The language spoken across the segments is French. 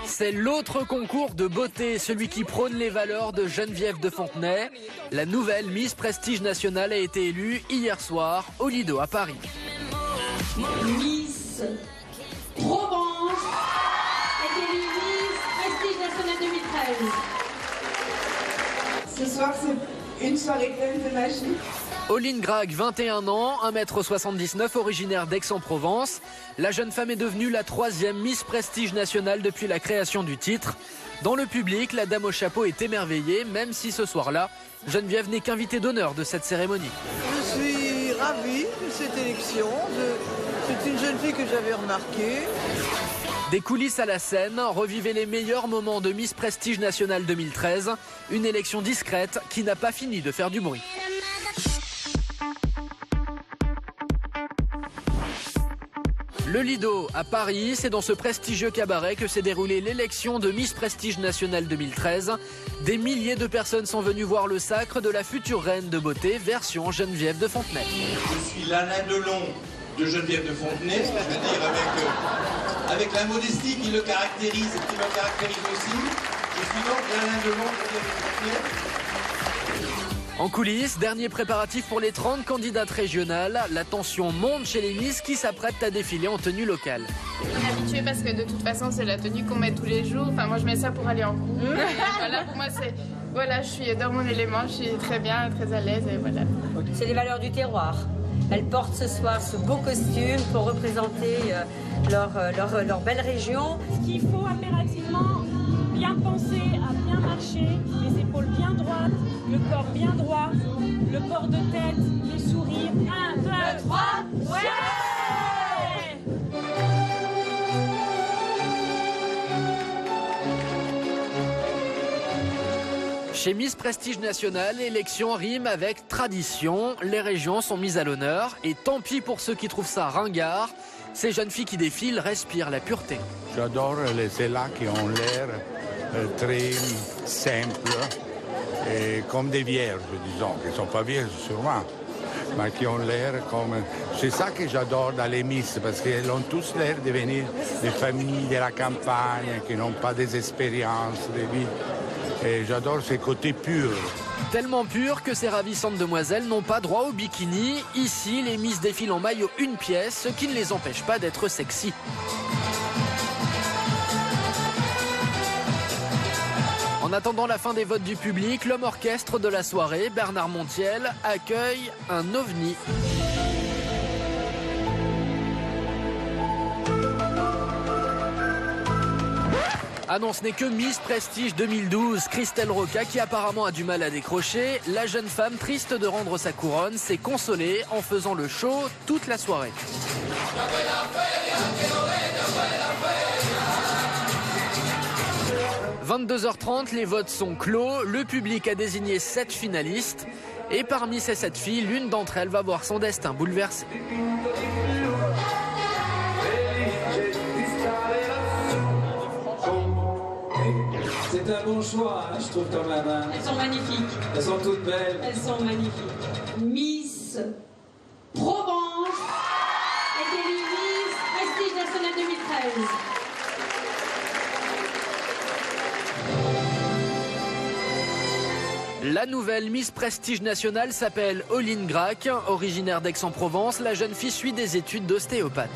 C'est l'autre concours de beauté, celui qui prône les valeurs de Geneviève de Fontenay. La nouvelle Miss Prestige Nationale a été élue hier soir au Lido à Paris. Miss Provence est élue Miss Prestige Nationale 2013. Ce soir, c'est une soirée pleine de magie. Oline Grag, 21 ans, 1m79, originaire d'Aix-en-Provence. La jeune femme est devenue la 3e Miss Prestige Nationale depuis la création du titre. Dans le public, la dame au chapeau est émerveillée, même si ce soir-là, Geneviève n'est qu'invitée d'honneur de cette cérémonie. Je suis ravie de cette élection. C'est une jeune fille que j'avais remarquée. Des coulisses à la scène, revivez les meilleurs moments de Miss Prestige Nationale 2013. Une élection discrète qui n'a pas fini de faire du bruit. Le Lido à Paris, c'est dans ce prestigieux cabaret que s'est déroulée l'élection de Miss Prestige Nationale 2013. Des milliers de personnes sont venues voir le sacre de la future reine de beauté, version Geneviève de Fontenay. Je suis l'Alain Delon de Geneviève de Fontenay, c'est-à-dire avec la modestie qui le caractérise et qui me caractérise aussi. Je suis donc l'Alain Delon de Geneviève de Fontenay. En coulisses, dernier préparatif pour les 30 candidates régionales. La tension monte chez les Miss qui s'apprêtent à défiler en tenue locale. On est habitué parce que de toute façon c'est la tenue qu'on met tous les jours. Enfin moi je mets ça pour aller en cours. Voilà, pour moi c'est... Voilà, je suis dans mon élément, je suis très bien, très à l'aise et voilà. C'est les valeurs du terroir. Elles portent ce soir ce beau costume pour représenter leur belle région. Ce qu'il faut impérativement bien penser à bien marcher, les épaules bien droites, le corps bien droit, le port de tête, les sourires. 1, 2, 3, ouais! Chez Miss Prestige Nationale, l'élection rime avec tradition. Les régions sont mises à l'honneur. Et tant pis pour ceux qui trouvent ça ringard. Ces jeunes filles qui défilent respirent la pureté. J'adore les élans qui ont l'air très simples, et comme des vierges, disons, qui ne sont pas vierges sûrement, mais qui ont l'air comme... C'est ça que j'adore dans les Miss, parce qu'elles ont tous l'air de venir des familles de la campagne, qui n'ont pas des expériences de vie. Et j'adore ces côtés purs. Tellement purs que ces ravissantes demoiselles n'ont pas droit au bikini. Ici, les Miss défilent en maillot une pièce, ce qui ne les empêche pas d'être sexy. En attendant la fin des votes du public, l'homme orchestre de la soirée, Bernard Montiel, accueille un ovni. Ah non, ce n'est que Miss Prestige 2012, Christelle Roca, qui apparemment a du mal à décrocher. La jeune femme, triste de rendre sa couronne, s'est consolée en faisant le show toute la soirée. 22h30, les votes sont clos. Le public a désigné 7 finalistes. Et parmi ces 7 filles, l'une d'entre elles va voir son destin bouleversé. C'est un bon choix, hein, je trouve, quand même. Hein. Elles sont magnifiques. Elles sont toutes belles. Elles sont magnifiques. Miss Provence est élue Miss Prestige Nationale 2013. La nouvelle Miss Prestige Nationale s'appelle Oline Grag, originaire d'Aix-en-Provence. La jeune fille suit des études d'ostéopathe.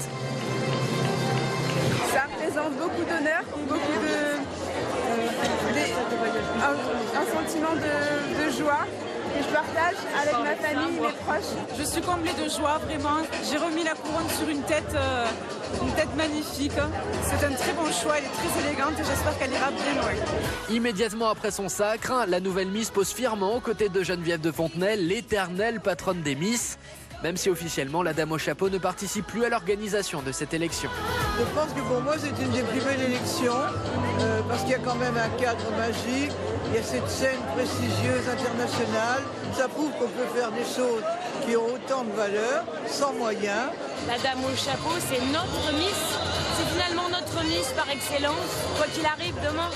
Ça représente beaucoup d'honneur, un sentiment de joie que je partage avec ma famille et mes proches. Je suis comblée de joie, vraiment. J'ai remis la couronne sur une tête magnifique. C'est un très bon choix, elle est très élégante et j'espère qu'elle ira bien loin. Immédiatement après son sacre, la nouvelle Miss pose fièrement aux côtés de Geneviève de Fontenay, l'éternelle patronne des Miss. Même si officiellement la dame au chapeau ne participe plus à l'organisation de cette élection. Je pense que pour moi c'est une des plus belles élections parce qu'il y a quand même un cadre magique, il y a cette scène prestigieuse internationale. Ça prouve qu'on peut faire des choses qui ont autant de valeur, sans moyens. La dame au chapeau, c'est notre Miss. C'est finalement notre Miss par excellence, quoi qu'il arrive demain.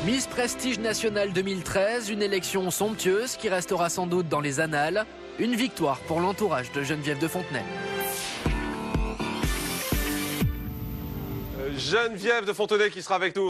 Miss Prestige Nationale 2013, une élection somptueuse qui restera sans doute dans les annales. Une victoire pour l'entourage de Geneviève de Fontenay. Geneviève de Fontenay qui sera avec nous.